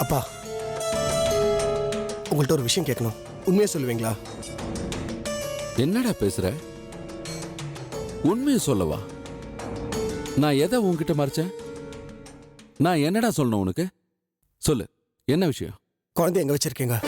அப்பா, உங்கள்கிட்ட ஒரு விஷயம் கேட்கணும். உண்மையை சொல்லுவீங்களா? என்னடா பேசுற? உண்மையை சொல்லவா? நான் எதை உன்கிட்ட மறைச்சேன்? நான் என்னடா சொல்லணும் உனக்கு? சொல்லு, என்ன விஷயம்? குழந்தை எங்க வச்சிருக்கீங்க?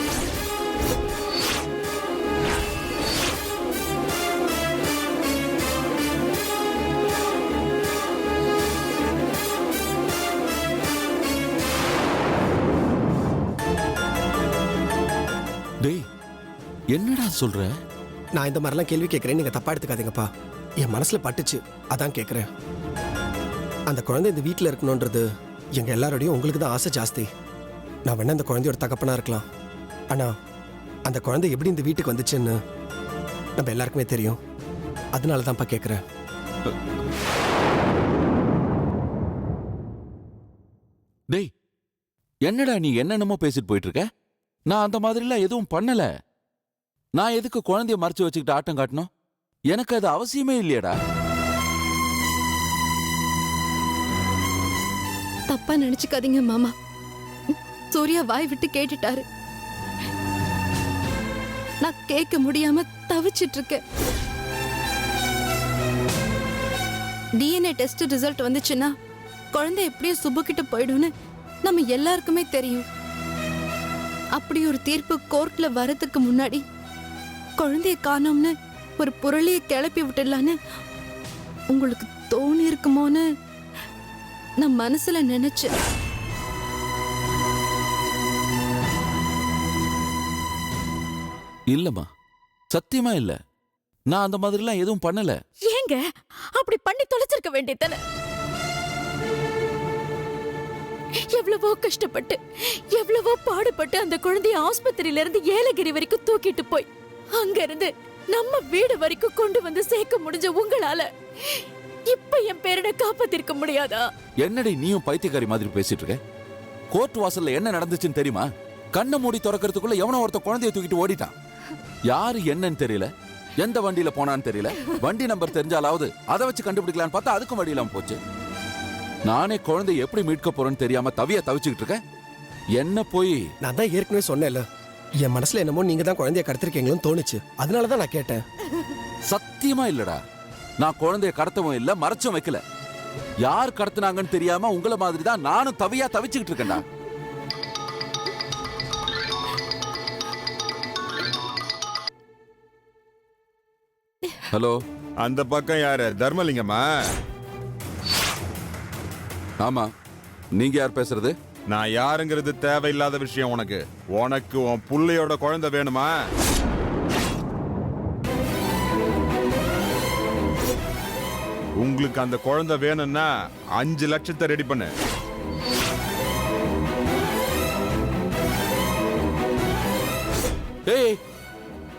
டேய், என்னடா சொல்ற? நான் இந்த மாதிரிலாம் கேள்வி கேட்கறேன், நீங்க தப்பா எடுத்துக்காதீங்கப்பா. என் மனசுல பட்டுச்சு, அதான் கேட்கறேன். அந்த குழந்தை இந்த வீட்டில் இருக்கணும்ன்றது எங்க எல்லாரோடையும் உங்களுக்கு தான் ஆசை ஜாஸ்தி. நான் வேணா அந்த குழந்தையோட தகப்பனா இருக்கலாம். ஆனா அந்த குழந்தை எப்படி இந்த வீட்டுக்கு வந்துச்சுன்னு நம்ம எல்லாருக்குமே தெரியும். அதனால தான்ப்பா கேட்கறேன். டேய், என்னடா நீ என்னென்னமோ பேசிட்டு போயிட்டு இருக்க? நான் அந்த மாதிரிலாம் எதுவும் பண்ணல. நான் எதுக்கு குழந்தைய மறைச்சு வச்சுக்கிட்டு ஆட்டம் காட்டணும்? எனக்கு அது அவசியமே இல்லையடா. தப்பா நினைச்சுக்காதீங்க மாமா. சூர்யா வாய் விட்டு கேட்டுட்டாரு. நான் கேட்க முடியாம தவிச்சிட்டு இருக்கேன். டிஎன்ஏ டெஸ்ட் ரிசல்ட் வந்துச்சுன்னா குழந்தை எப்படியும் சுப்பு கிட்ட போயிடும்னு நம்ம எல்லாருக்குமே தெரியும். அப்படி ஒரு தீர்ப்பு கோர்ட்ல வரதுக்கு முன்னாடி குழந்தைய காணோம்னு ஒரு புரளியை கிளப்பி விட்டுடலான்னு உங்களுக்கு தோணி இருக்குமோன்னு நான் மனசுல நினைச்சேன். இல்லம்மா, சத்தியமா இல்ல. நான் அந்த மாதிரிலாம் எதுவும் பண்ணல. ஏங்க அப்படி பண்ணி தொலைச்சிருக்க வேண்டியதானே? எவ்வளவோ கஷ்டப்பட்டு எவ்வளவோ பாடுபட்டு அந்த குழந்தைய ஆஸ்பத்திரியில இருந்து ஏலகிரி வரைக்கும் தூக்கிட்டு போய் அங்க இருந்து நம்ம வீடு வரைக்கும் கொண்டு வந்து சேர்க்க முடிஞ்ச உங்களால இப்ப என் பேரனை காப்பாத்திருக்க முடியாதா? என்னடி நீயும் பைத்தியக்காரி மாதிரி பேசிட்டு இருக்க? கோர்ட் வாசல்ல என்ன நடந்துச்சுன்னு தெரியுமா? கண்ணை மூடி திறக்கிறதுக்குள்ள எவனோ ஒருத்த குழந்தைய தூக்கிட்டு ஓடிட்டான். யாரு என்னன்னு தெரியல, எந்த வண்டியில போனான்னு தெரியல. வண்டி நம்பர் தெரிஞ்சாலாவது அதை வச்சு கண்டுபிடிக்கலான்னு பார்த்தா அதுக்கும் வழி இல்லாம போச்சு. நானே குழந்தைய எப்படி மீட்க போறேன்னு தெரியாம தவிச்சுக்கிட்டு இருக்கேன். என்ன போய் நான் தான் ஏற்கனவே சொன்னேன்ல, என் மனசுல என்னமோ நீங்க தான் குழந்தைய கடத்திருக்கீங்களோன்னு தோணுச்சு. அதனாலதான் நான் கேட்டேன். சத்தியமா இல்லடா. நான் குழந்தைய கடத்தவும் இல்ல, மறைச்சும் வைக்கல. யார் கடத்தினாங்கன்னு தெரியாம உங்களை மாதிரி தான் நானும் தவிச்சுக்கிட்டு இருக்கேன்டா. ஹலோ, அந்த பக்கம் யாரு? தர்மலிங்கம்மா? ஆமா, நீங்க யார் பேசுறது? நான் யாருங்கிறது தேவையில்லாத விஷயம் உனக்கு. உனக்கு உன் புள்ளையோட குழந்தை வேணுமா? உங்களுக்கு அந்த குழந்தை வேணும்னா 5 லட்சத்தை ரெடி பண்ணு. ஏய்,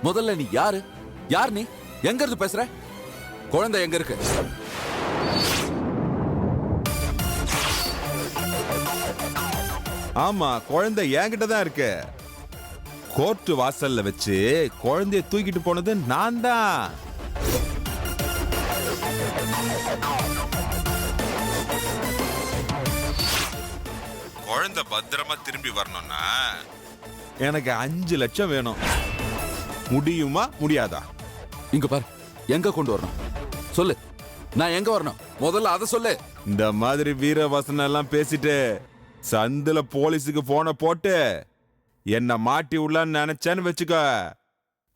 முதல்ல நீ யாரு? யார் நீ? எங்க இருந்து பேசுற? குழந்தை எங்க இருக்கு? ஆமா, குழந்தை என்கிட்ட தான் இருக்கு. கோர்ட் வாசல்ல வச்சு குழந்தைய தூக்கிட்டு போனது நான் தான். குழந்தை பத்திரமா திரும்பி வரணும்னா எனக்கு 5 லட்சம் வேணும். முடியுமா முடியாதா? இங்க பாரு, எங்க கொண்டு வரணும் சொல்லு. நான் எங்க வரணும் முதல்ல அதை சொல்லு. இந்த மாதிரி வீரவசனம் எல்லாம் பேசிட்டு சந்துல போலீஸுக்கு போன போட்டு என்ன மாட்டி உள்ளான்னு நினைச்சேன்னு வச்சுக்க,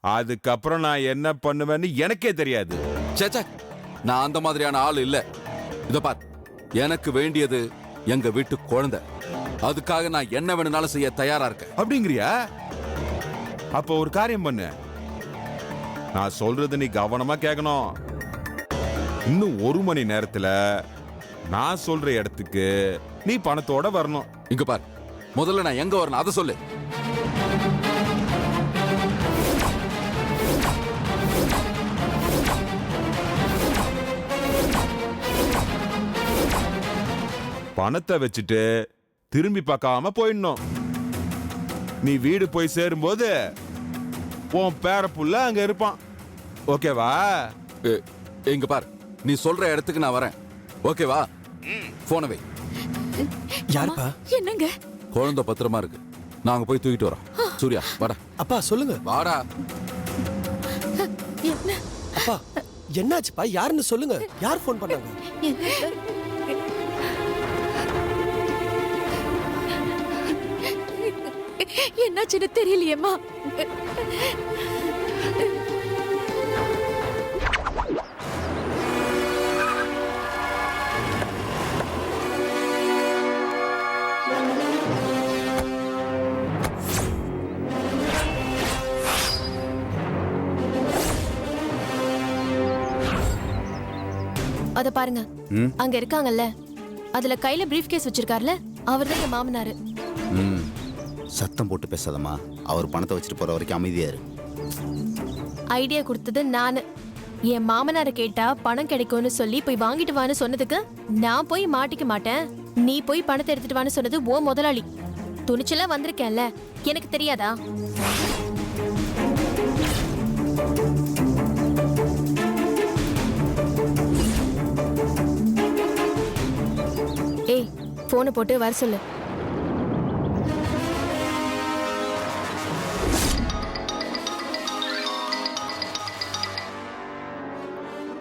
அதுக்கப்புறம் நான் என்ன பண்ணுவேன்னு எனக்கே தெரியாது. சேச்சா, நான் அந்த மாதிரியான ஆள் இல்ல. இத பார், எனக்கு வேண்டியது எங்க வீட்டு குழந்தை. அதுக்காக நான் என்ன வேணும்னாலும் செய்ய தயாரா இருக்கேன். அப்படிங்கிறியா? அப்ப ஒரு காரியம் பண்ணு, நான் சொல்றது நீ கவனமா கேட்கணும். இன்னும் 1 மணி நேரத்துல நான் சொல்ற இடத்துக்கு நீ பணத்தோட வரணும். இங்க பார், முதல்ல நான் எங்க வரணும் அதை சொல்லு. பணத்தை வச்சுட்டு திரும்பி பார்க்காம போயிடணும். நீ வீடு போய் சேரும்போது உன் பேரப்புள்ள அங்க இருப்பான். ஓகேவா? இங்க பார், நீ சொல்ற இடத்துக்கு நான் வரேன். ஓகேவா? போன வை. யாருப்பா? என்னங்க குழந்தை பத்திரமா இருக்கு. நாங்க போய் தூக்கிட்டு வரோம். சூர்யா வாடா. அப்பா சொல்லுங்க. வாடா. என்ன அப்பா என்னாச்சுப்பா? யாருன்னு சொல்லுங்க. யார் ஃபோன் பண்ணாங்க? என்னாச்சுன்னு தெரியலையேம்மா. அத பாருங்க, அங்க இருக்காங்கல்ல, அதுல கையில பிரீஃப் கேஸ் வச்சிருக்காருல, அவர்தான் என் மாமனாரு. சத்தம் போட்டு பேசாதம்மா. அவர் பணத்தை வச்சுட்டு போற வரைக்கும் அமைதியா இரு. ஐடியா கொடுத்தது நானு. என் மாமனாரை கேட்டா பணம் கிடைக்கும்னு சொல்லி போய் வாங்கிட்டு வான்னு சொன்னதுக்கு நான் போய் மாட்டிக்க மாட்டேன், நீ போய் பணத்தை எடுத்துட்டு வான்னு சொன்னது ஓ முதலாளி. துணிச்சலா வந்திருக்கேன்ல, எனக்கு தெரியாதா? ஏய், போனை போட்டு வர சொல்லு.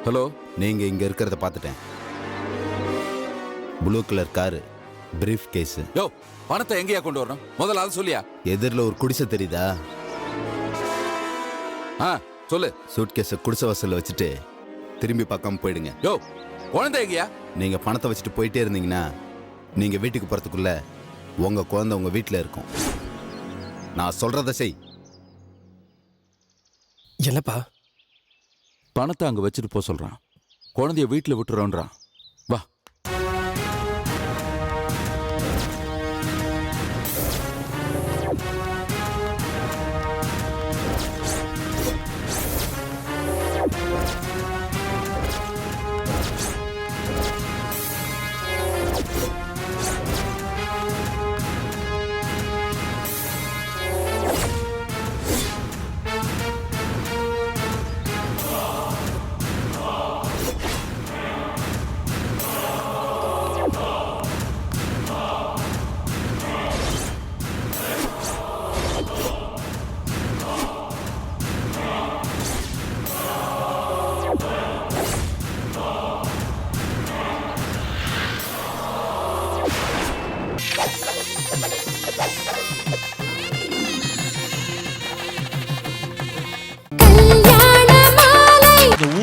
ஹலோ. நீங்க இங்க இருக்கிறத பார்த்துட்டேன். Blue colour car, briefcase. யோ, பணத்தை எங்கேயா கொண்டு வரணும்? முதல்ல அது சொல்லியா. எதிரில் ஒரு குடிசை தெரியுதா? சொல்லு. சூட் கேஸை குடிசை வாசல்ல வச்சுட்டு திரும்பி பார்க்காம போயிடுங்க. யோ, குழந்தை எங்கேயா? நீங்க பணத்தை வச்சுட்டு போயிட்டே இருந்தீங்கன்னா நீங்க வீட்டுக்கு போறதுக்குள்ள உங்க குழந்தை உங்க வீட்டுல இருக்கும். நான் சொல்றத செய். என்னப்பா? பணத்தை அங்க வச்சுட்டு போக சொல்றான். குழந்தைய வீட்டுல விட்டுறோன்றான். வா.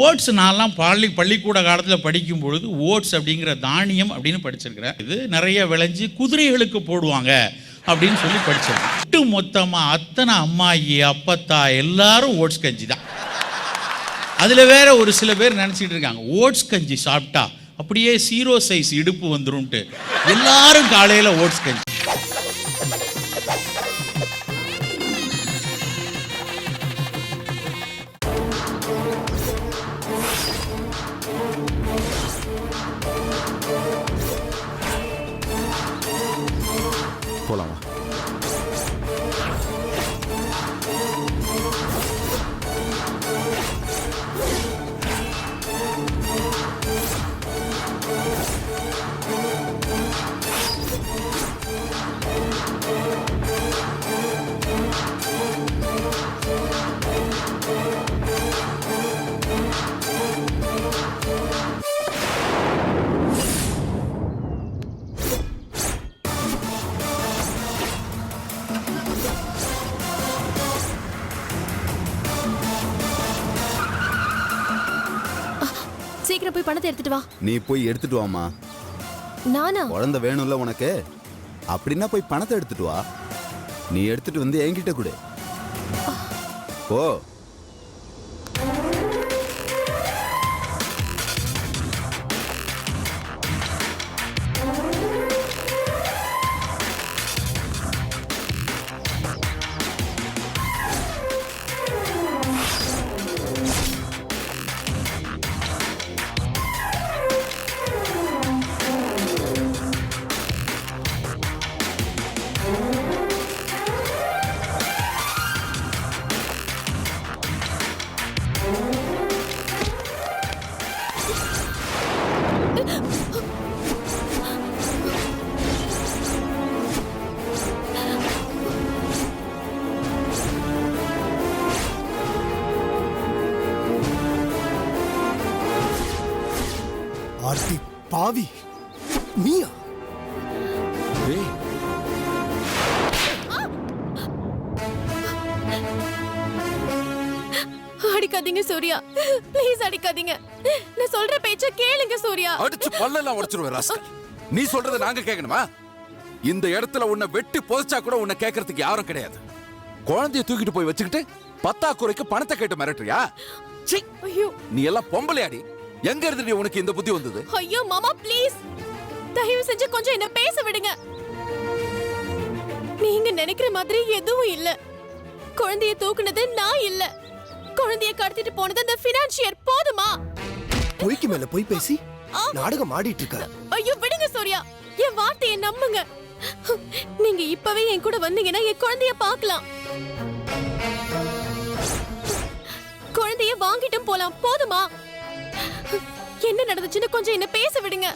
ஓட்ஸ் நான்லாம் பள்ளிக்கூட காலத்தில் படிக்கும் பொழுது ஓட்ஸ் அப்படிங்கிற தானியம் அப்படின்னு படிச்சிருக்கிறேன். இது நிறைய விளைஞ்சி குதிரைகளுக்கு போடுவாங்க அப்படின்னு சொல்லி படிச்சிருக்கேன். ஒட்டு மொத்தமாக அத்தனை அம்மாயி அப்பத்தா எல்லாரும் ஓட்ஸ் கஞ்சி தான். அதில் வேற ஒரு சில பேர் நினச்சிட்டு இருக்காங்க ஓட்ஸ் கஞ்சி சாப்பிட்டா அப்படியே 0 சைஸ் இடுப்பு வந்துரும்ட்டு எல்லாரும் காலையில் ஓட்ஸ் கஞ்சி. போலாமா? சீக்கிரம் போய் பணத்தை எடுத்துட்டு வா. நீ போய் எடுத்துட்டு வாமா. நானா? குழந்தை வேணும்ல உனக்கு, அப்படின்னா போய் பணத்தை எடுத்துட்டு வா. நீ எடுத்துட்டு வந்து என்கிட்ட கொடு. ஓ, பாவி நீயா? ஏய், அடிக்காதீங்க சூர்யா, ப்ளீஸ் அடிக்காதீங்க. நான் சொல்ற பேச்ச கேளுங்க சூர்யா. அடிச்சு பல்லெல்லாம் உடைச்சிருவேன் ராஸ்கல். நீ சொல்றத நாங்க கேட்கணுமா? இந்த இடத்துல உன்னை வெட்டி புதைச்சா கூட உன்னை கேட்கறதுக்கு யாரும் கிடையாது. குழந்தைய தூக்கிட்டு போய் வச்சுக்கிட்டு பத்தாக்குறைக்கு பணத்தை கேட்டு மிரட்டுறியா? சீ, ஐயோ நீ எல்லாம் பொம்பளையாடி. எங்க இருந்து உனக்கு இந்த புத்தி வந்தது? ஐயோ மாமா ப்ளீஸ், தயவு செஞ்சு கொஞ்சம் என்ன பேச விடுங்க. நீங்க நினைக்கிற மாதிரி எதுவும் இல்ல. குழந்தைய தூக்குனது நான் இல்ல. குழந்தைய கடத்திட்டு போனது அந்த ஃபினான்சியர். போதுமா? பொய்க்கு மேல பொய் பேசி நாடகம் ஆடிட்டு இருக்க. ஐயோ விடுங்க சூர்யா, என் வார்த்தையை நம்புங்க. நீங்க இப்பவே என் கூட வந்தீங்கன்னா என் குழந்தைய பார்க்கலாம். குழந்தைய வாங்கிட்டும் போலாம். போதுமா? என்ன நடந்துச்சுன்னு கொஞ்சம் என்ன பேச விடுங்க.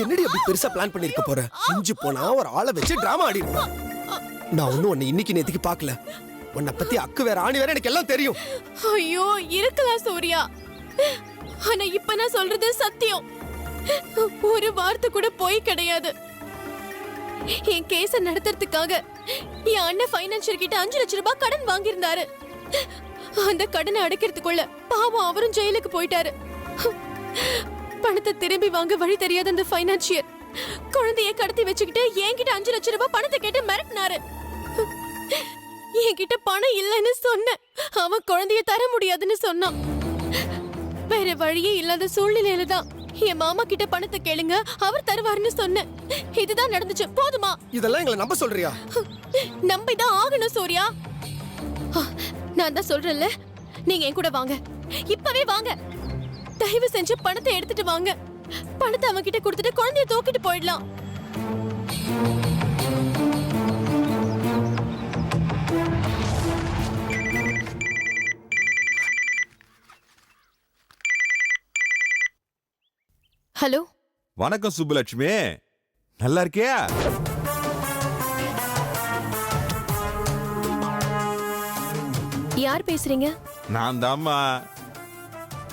என்னடி அப்படி பெருசா பிளான் பண்ணிருக்க போற? இஞ்சி போனா ஒரு ஆளை வச்சு டிராமா ஆடி இருப்பேன். நான் ஒன்னும் உன்னை இன்னைக்கு நேத்துக்கு பார்க்கல. உன்னை பத்தி அக்கு வேற ஆணி வேற எனக்கு எல்லாம் தெரியும். ஐயோ இருக்கலாம் சூர்யா, ஆனா இப்ப நான் சொல்றது சத்தியம். ஒரு வார்த்தை கூட போய் கிடையாது. என் கேஸ நடத்துறதுக்காக என் அண்ணன் ஃபைனான்சியர் கிட்ட 5 லட்சம் ரூபாய் கடன் வாங்கியிருந்தாரு. அந்த கடனை அடைக்கிறதுக்குள்ள பாவம் அவரும் ஜெயிலுக்கு போயிட்டாரு. பணத்தை திரும்பி வாங்க வழி தெரியாத அந்த ஃபைனான்சியர் குழந்தைய கடத்தி வச்சுக்கிட்டு என்கிட்ட 5 லட்சம் ரூபாய் பணத்தை கேட்டு மிரட்டினாரு. என்கிட்ட பணம் இல்லைன்னு சொன்னேன். அவன் குழந்தைய தர முடியாதுன்னு சொன்னான். வேற வழியே இல்லாத சூழ்நிலையில தான் என் மாமா கிட்ட பணத்தை கேளுங்க, அவர் தருவாருன்னு சொன்னேன். இதுதான் நடந்துச்சு. போதுமா? இதெல்லாம் எங்களை நம்ப சொல்றியா? நம்பிதான் ஆகணும் சூர்யா. நான் தான் சொல்றேன்ல, நீங்க என் கூட வாங்க. இப்பவே வாங்க. தயவு செஞ்சு பணத்தை எடுத்துட்டு வாங்க. பணத்தை அவன் கிட்ட கொடுத்துட்டு குழந்தைய தூக்கிட்டு போயிடலாம். ஹலோ. வணக்கம் சுப்புலட்சுமி, நல்லா இருக்கியா? யார் பேசுறீங்க? நான் தாம்மா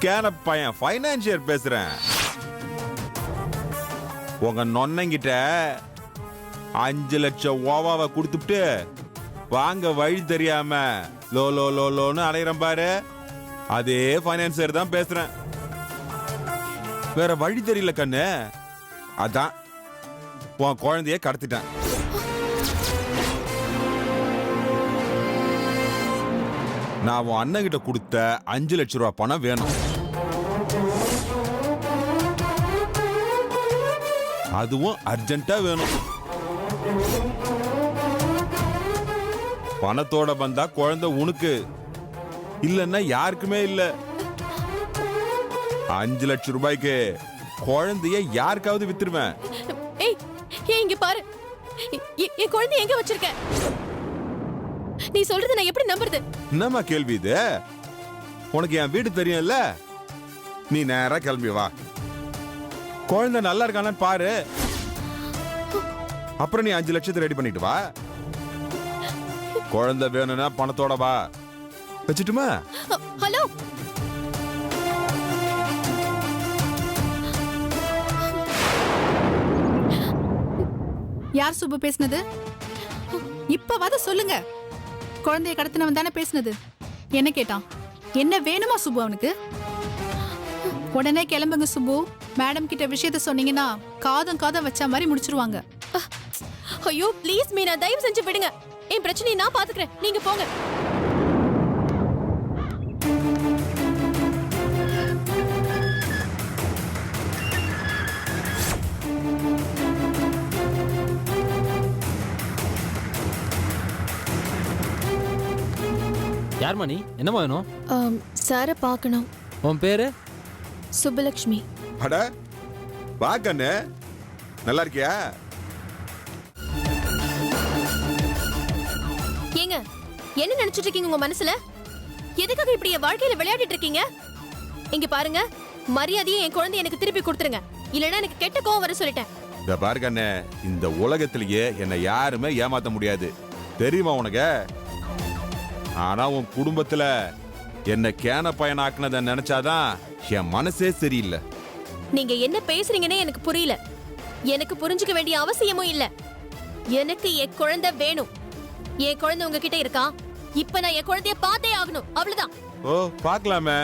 கேன பையன் ஃபைனான்சியர் பேசுறேன். உங்க நொன்னங்கிட்ட 5 லட்சம் ஓவாவை கொடுத்துட்டு வாங்க வழி தெரியாம லோ லோ லோ லோன்னு அலையிறேன் பாரு, அதே ஃபைனான்சியர் தான் பேசுறேன். வேற வழி தெரியல கண்ணு, அதான் உன் குழந்தைய கடத்திட்டேன். நான் உன் அண்ணன் கிட்ட கொடுத்த 5 லட்சம் ரூபாய் பணம் வேணும். அதுவும் அர்ஜென்ட்டா வேணும். பணத்தோட வந்தா குழந்தை உனக்கு, இல்லன்னா யாருக்குமே இல்ல. 5 லட்சம் ரூபாய்க்கு குழந்தைய யாருக்காவது வித்துருவேன். ஏய், ஏய் இங்க பாரு. என் குழந்தை எங்க வச்சிருக்க? நீ சொல்றது நான் எப்படி நம்புறது? என்னம்மா கேள்வி இது? உனக்கு என் வீடு தெரியும்ல, நீ நேரா கிளம்பி வா. குழந்தை நல்லா இருக்கானு பாரு, அப்புறம் நீ 5 லட்சத்தை ரெடி பண்ணிட்டு வா. குழந்தை வேணும்னா பணத்தோட வா. வச்சுட்டுமா? ஹலோ. யார் சுப்பு பேசுனது? இப்பவாத சொல்லுங்க. குழந்தைய கடத்தினவன் தானே பேசுனது. என்ன கேட்டான்? என்ன வேணுமா சுப்பு அவனுக்கு? உடனே கிளம்புங்க சுப்பு. மேடம் கிட்ட விஷயத்த சொன்னீங்கன்னா காதம் வச்ச மாதிரி முடிச்சிருவாங்க. ஐயோ ப்ளீஸ் மீனா, தயவு செஞ்சு விடுங்க. என் பிரச்சனையை நான் பாத்துக்கிறேன், நீங்க போங்க. யார்மா நீ? என்னமா வேணும்? சார பார்க்கணும். உன் பேரு? சுப்புலட்சுமி. அட வா கண்ணு, நல்லா இருக்கியா? ஏங்க, என்ன நினைச்சிட்டு இருக்கீங்க உங்க மனசுல? எதுக்காக இப்படி என் வாழ்க்கையில விளையாடிட்டு இருக்கீங்க? இங்க பாருங்க, மரியாதையை என் குழந்தை எனக்கு திருப்பி கொடுத்துருங்க, இல்லைன்னா எனக்கு கெட்ட கோவம் வர சொல்லிட்டேன். இந்த பாரு கண்ணு, இந்த உலகத்திலேயே என்னை யாருமே ஏமாத்த முடியாது, தெரியுமா உனக்கு? ஆனா உன் குடும்பத்துல என்ன கேன பயனாக்குனத நினைச்சாதான் என் மனசே சரியில்லை. நீங்க என்ன பேசுறீங்கன்னே எனக்கு புரியல. எனக்கு புரிஞ்சுக்க வேண்டிய அவசியமும் இல்ல. எனக்கு என் குழந்தை வேணும். என் குழந்தை உங்ககிட்ட இருக்கா? இப்ப நான் என் குழந்தைய பார்த்தே ஆகணும். அவ்வளவுதான். ஓ பார்க்கலாமே.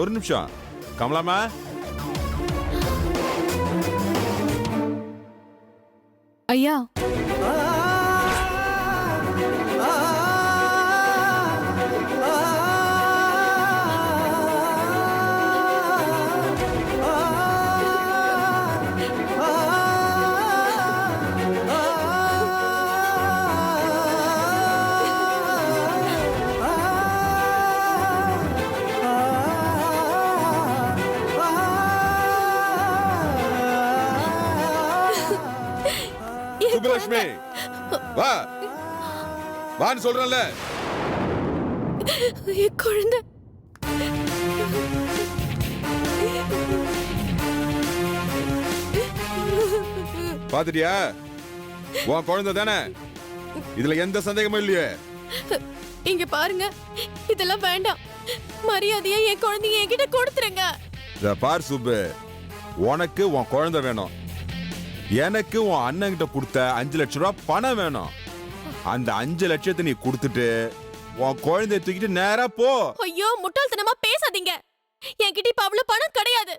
ஒரு நிமிஷம் கமலாமா. ஐயா, சுப்புலட்சுமி வா வான்னு சொல்றேன்ல. என் குழந்தை பாத்துட்டியா? உன் குழந்தை தானே, இதுல எந்த சந்தேகமும் இல்லையே. இங்க பாருங்க, இதெல்லாம் வேண்டாம். மரியாதையா என் குழந்தைய என்கிட்ட கொடுத்துருங்க. இத பார் சுப்பு, உனக்கு உன் குழந்தை வேணும், எனக்கு உன் அண்ணன் கிட்ட கொடுத்த 5 லட்சம் ரூபாய் பணம் வேணும். அந்த 5 லட்சத்தை நீ கொடுத்துட்டு உன் குழந்தைய தூக்கிட்டு நேரா போ. ஐயோ, முட்டாள்தனமா பேசாதீங்க. என்கிட்ட இப்ப அவ்வளவு பணம் கிடையாது.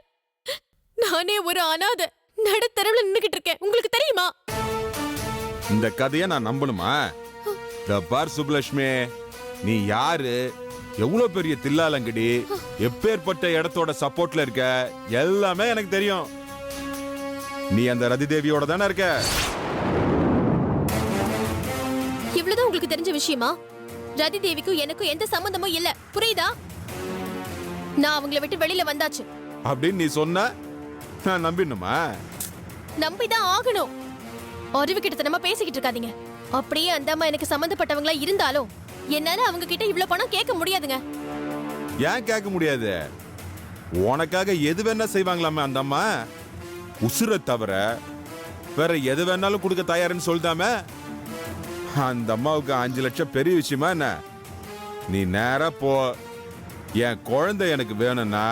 நானே ஒரு அனாதை நடுத்தரவுல நின்னுகிட்டு இருக்கேன். உங்களுக்கு தெரியுமா? இந்த கதையை நான் நம்பணுமா? இத பார் சுப்புலட்சுமி, நீ யாரு, எவ்வளவு பெரிய தில்லாலங்கடி, எப்பேற்பட்ட இடத்தோட சப்போர்ட்ல இருக்க, எல்லாமே எனக்கு தெரியும். நீ அந்த ரதி தேவியோட தானே இருக்க. இவ்வளவுதான் உங்களுக்கு தெரிஞ்ச விஷயமா? ரதி தேவிக்கும் எனக்கும் எந்த சம்பந்தமும் இல்ல, புரியுதா? நான் அவங்கள விட்டு வெளியில வந்தாச்சு அப்படின்னு நீ சொன்ன நான் நம்பிடணுமா? நம்பிதான் ஆகணும். அறிவு கிட்டத்தனமா பேசிக்கிட்டு இருக்காதீங்க. அப்படியே அந்த அம்மா எனக்கு சம்பந்தப்பட்டவங்களா இருந்தாலும் என்னால அவங்க கிட்ட இவ்வளவு பணம் கேட்க முடியாதுங்க. ஏன் கேட்க முடியாது? உனக்காக எது வேணா செய்வாங்களாமே அந்த அம்மா. உசுரை தவிர வேற எது வேணாலும் கொடுக்க தயாருன்னு சொல்லிட்டாமே. அந்த அம்மாவுக்கு 5 லட்சம் பெரிய விஷயமா என்ன? நீ நேரா போ. என் குழந்தை எனக்கு வேணும்னா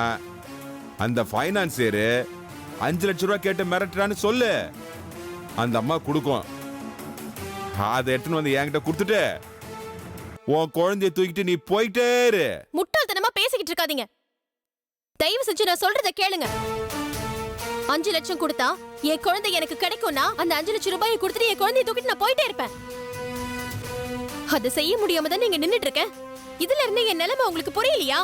அந்த ஃபைனான்சியரு 5 லட்சம் ரூபாய் கேட்டு மிரட்டுறான்னு சொல்லு. அந்த அம்மா கொடுக்கும். அதை எடுத்துன்னு வந்து என்கிட்ட கொடுத்துட்டு உன் குழந்தைய தூக்கிட்டு நீ போயிட்டே இரு. முட்டாள்தனமா பேசிக்கிட்டு இருக்காதீங்க. தயவு செஞ்சு நான் சொல்றத கேளுங்க. 5 லட்சம் கொடுத்தா என் குழந்தை எனக்கு கிடைக்கும்னா அந்த 5 லட்சம் ரூபாயை கொடுத்துட்டு என் குழந்தைய தூக்கிட்டு நான் போயிட்டே இருப்பேன். அதை செய்ய முடியாம தான் நீங்க நின்னுட்டு இருக்கேன். இதுல இருந்து என் நிலைமை உங்களுக்கு புரியலையா?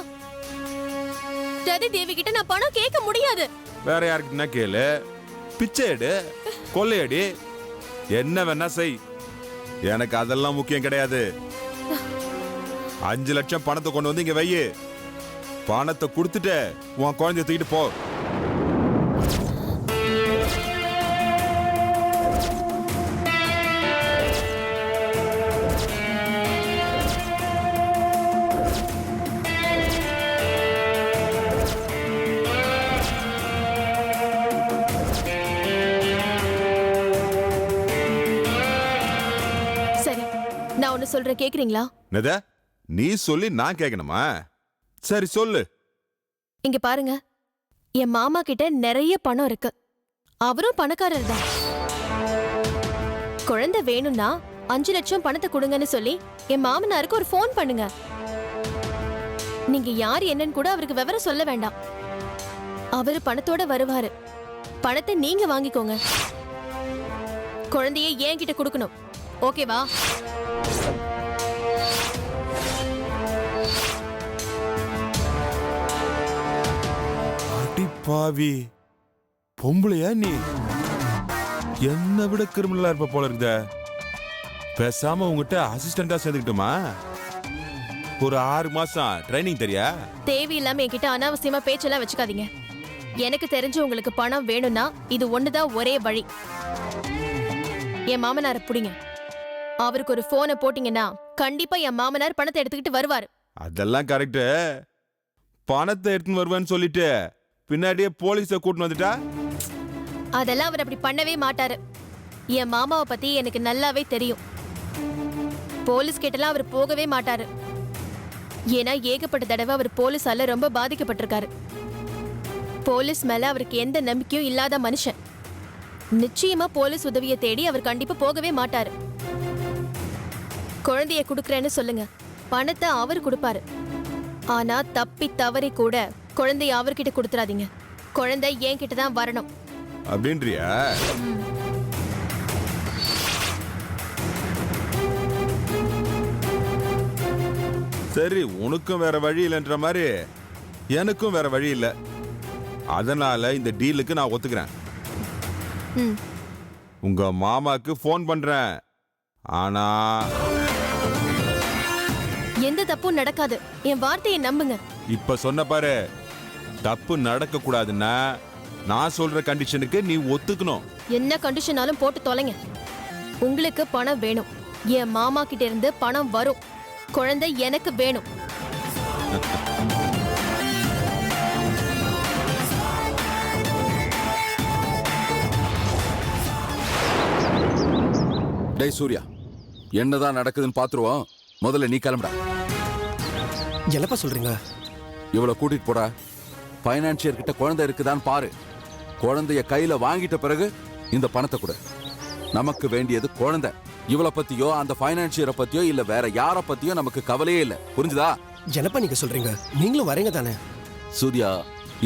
ரதி தேவி கிட்ட நான் பணம் கேட்க முடியாது. வேற யாருக்குன்னா கேளு, பிச்சை எடு, கொள்ளையடி, என்ன வேணா செய். எனக்கு அதெல்லாம் முக்கியம் கிடையாது. 5 லட்சம் பணத்தை கொண்டு வந்து இங்க வையு. பணத்தை கொடுத்துட்டு உன் குழந்தைய தூக்கிட்டு போ. சரி, நான் ஒன்னு சொல்றேன், கேக்குறீங்களா? என்னது? நீ சொல்லி நான் கேட்கணுமா? சரி சொல்லு. இங்க பாருங்க, என் மாமா கிட்ட நிறைய பணம் இருக்கு. அவரும் பணக்காரர் தான். குழந்தை வேணும்னா 5 லட்சம் பணத்தை கொடுங்கன்னு சொல்லி என் மாமனாருக்கு ஒரு ஃபோன் பண்ணுங்க. நீங்க யார் என்னன்னு கூட அவருக்கு விவரம் சொல்ல வேண்டாம். அவரு பணத்தோட வருவாரு. பணத்தை நீங்க வாங்கிக்கோங்க. குழந்தைய என்கிட்ட கொடுக்கணும். ஓகேவா? பாவி பொம்பளையா நீ? என்னை விட கிரிமினலா இருப்ப போல இருந்த. பேசாம உங்ககிட்ட அசிஸ்டண்டா சேர்ந்துக்கிட்டுமா? ஒரு 6 மாசம் ட்ரைனிங் தெரியா? தேவையில்லாம என்கிட்ட அனாவசியமா பேச்செல்லாம் வச்சுக்காதீங்க. எனக்கு தெரிஞ்சு உங்களுக்கு பணம் வேணும்னா இது ஒண்ணுதான் ஒரே வழி. என் மாமனாரை புடிங்க. அவருக்கு ஒரு போனை போட்டீங்கன்னா கண்டிப்பா என் மாமனார் பணத்தை எடுத்துக்கிட்டு வருவாரு. அதெல்லாம் கரெக்ட். பணத்தை எடுத்துன்னு வருவேன்னு சொல்லிட்டு பின்னாடியே போலீஸை கூட்டின்னு வந்துட்டா? அதெல்லாம் அவர் அப்படி பண்ணவே மாட்டாரு. என் மாமாவை பத்தி எனக்கு நல்லாவே தெரியும். போலீஸ் கிட்டலாம் அவர் போகவே மாட்டாரு. ஏன்னா ஏகப்பட்ட தடவை அவர் போலீஸால ரொம்ப பாதிக்கப்பட்டிருக்காரு. போலீஸ் மேல அவருக்கு எந்த நம்பிக்கையும் இல்லாத மனுஷன். நிச்சயமா போலீஸ் உதவியை தேடி அவர் கண்டிப்பா போகவே மாட்டாரு. குழந்தைய குடுக்கறேன்னு சொல்லுங்க, பணத்தை அவர் கொடுப்பாரு. ஆனா தப்பி தவறி கூட குழந்தைய அவர்கிட்ட கொடுத்துறாதீங்க. குழந்தை என்கிட்ட தான் வரணும். அப்படின்றியா? சரி, உனக்கும் வேற வழி இல்லைன்ற மாதிரி எனக்கும் வேற வழி இல்லை. அதனால இந்த டீலுக்கு நான் ஒத்துக்கிறேன். ம். உங்க மாமாக்கு ஃபோன் பண்றேன். ஆனா எந்த தப்பும் நடக்காது. என் வார்த்தையை நம்புங்க. இப்ப சொன்ன பாரு, தப்பு நடக்க கூடாதுன்னா நான் சொல்ற கண்டிஷனுக்கு நீ ஒத்துக்கணும். என்ன கண்டிஷனாலும் போட்டு தொலைங்க. உங்களுக்கு பணம் வேணும். என் மாமா கிட்ட இருந்து பணம் வரும். குழந்தை எனக்கு வேணும். டேய் சூர்யா, என்னதான் நடக்குதுன்னு பாத்துருவோம். முதல்ல நீ கிளம்புடா. என்னப்பா சொல்றீங்க? இவளை கூட்டிட்டு போடா. பைனான்சியர் கிட்ட குழந்தை இருக்குதான்னு பாரு. குழந்தைய கையில வாங்கிட்ட பிறகு இந்த பணத்தை கொடு. நமக்கு வேண்டியது குழந்தை. இவளை பத்தியோ அந்த பைனான்சியரை பத்தியோ இல்ல வேற யார பத்தியோ நமக்கு கவலையே இல்ல. புரிஞ்சுதா? என்னப்பா நீங்க சொல்றீங்க? நீங்களும் வரீங்க தானே? சூர்யா,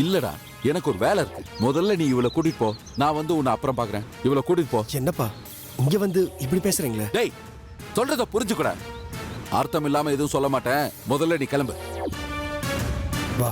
இல்லடா, எனக்கு ஒரு வேலை இருக்கு. முதல்ல நீ இவளை கூட்டிட்டு போ. நான் வந்து உன்னை அப்புறம் பாக்குறேன். இவளை கூட்டிட்டு போ. என்னப்பா இங்க வந்து இப்படி பேசுறீங்களே? டேய், சொல்றத புரிஞ்சுக்கூட. அர்த்தம் இல்லாம எதுவும் சொல்ல மாட்டேன். முதல்ல நீ கிளம்பு. வா.